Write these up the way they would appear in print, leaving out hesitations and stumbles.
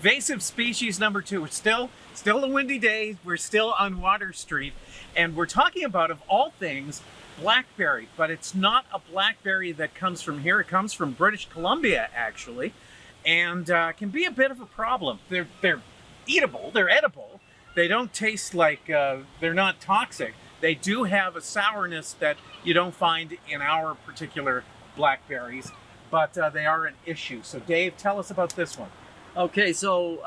invasive species number 2. It's still a windy day. We're still on Water Street, and we're talking about, of all things, blackberry. But it's not a blackberry that comes from here. It comes from British Columbia, actually, and can be a bit of a problem. They're eatable. They're edible. They don't taste like, they're not toxic. They do have a sourness that you don't find in our particular blackberries, but they are an issue. So Dave, tell us about this one. Okay, so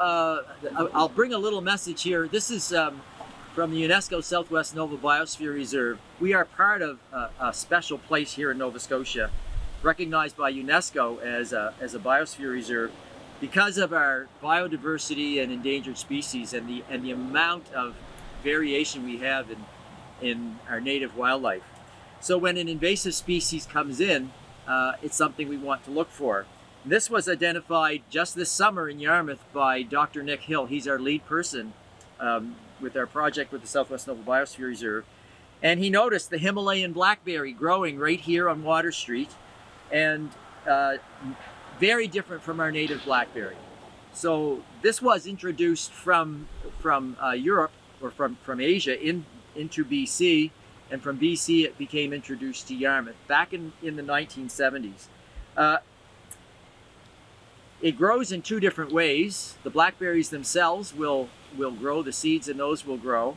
I'll bring a little message here. This is from the UNESCO Southwest Nova Biosphere Reserve. We are part of a special place here in Nova Scotia, recognized by UNESCO as a biosphere reserve because of our biodiversity and endangered species and the amount of variation we have in our native wildlife. So when an invasive species comes in, it's something we want to look for. This was identified just this summer in Yarmouth by Dr. Nick Hill. He's our lead person with our project with the Southwest Nova Biosphere Reserve. And he noticed the Himalayan Blackberry growing right here on Water Street, and very different from our native blackberry. So this was introduced from Europe, or from Asia into BC, and from BC it became introduced to Yarmouth back in the 1970s. It grows in 2 different ways. The blackberries themselves will grow, the seeds in those will grow,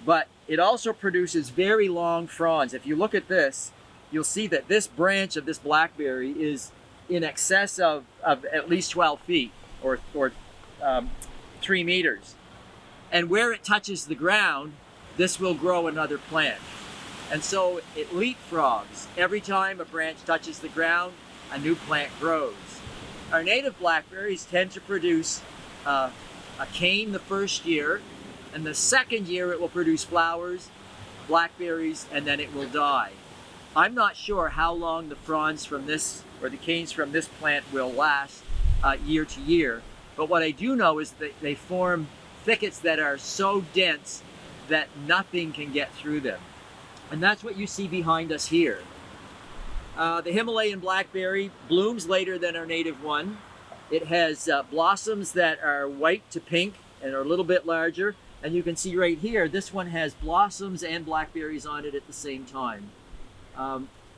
but it also produces very long fronds. If you look at this, you'll see that this branch of this blackberry is in excess of at least 12 feet or 3 meters. And where it touches the ground, this will grow another plant. And so it leapfrogs. Every time a branch touches the ground, a new plant grows. Our native blackberries tend to produce a cane the first year, and the second year it will produce flowers, blackberries, and then it will die. I'm not sure how long the fronds from this, or the canes from this plant, will last year to year, but what I do know is that they form thickets that are so dense that nothing can get through them. And that's what you see behind us here. The Himalayan blackberry blooms later than our native one. It has blossoms that are white to pink and are a little bit larger. And you can see right here, this one has blossoms and blackberries on it at the same time.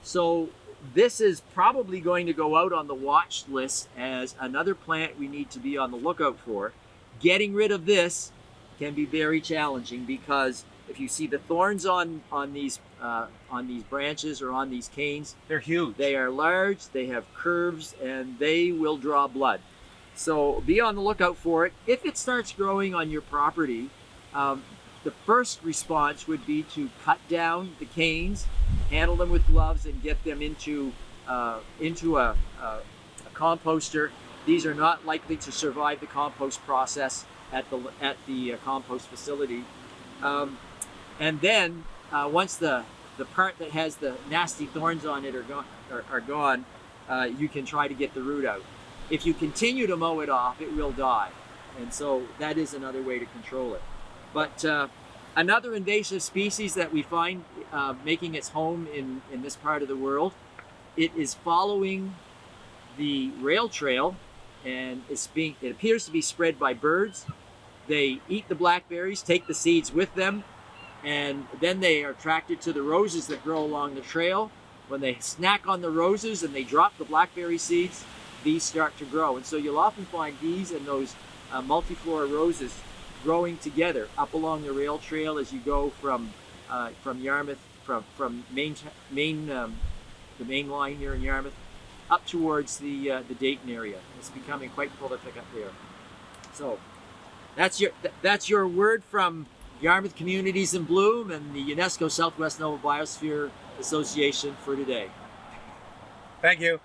So this is probably going to go out on the watch list as another plant we need to be on the lookout for. Getting rid of this can be very challenging, because if you see the thorns on these branches or on these canes, they're huge. They are large, they have curves, and they will draw blood. So be on the lookout for it. If it starts growing on your property, the first response would be to cut down the canes, handle them with gloves, and get them into a composter. These are not likely to survive the compost process at the compost facility. And then once the part that has the nasty thorns on it are gone, you can try to get the root out. If you continue to mow it off, it will die. And so that is another way to control it. But another invasive species that we find making its home in this part of the world, it is following the rail trail, and it appears to be spread by birds. They eat the blackberries, take the seeds with them, and then they are attracted to the roses that grow along the trail. When they snack on the roses and they drop the blackberry seeds, these start to grow. And so you'll often find these and those multiflora roses growing together up along the rail trail as you go from Yarmouth, from the main line here in Yarmouth, up towards the Dayton area. It's becoming quite prolific up there. So that's your word from Yarmouth Communities in Bloom and the UNESCO Southwest Nova Biosphere Association for today. Thank you.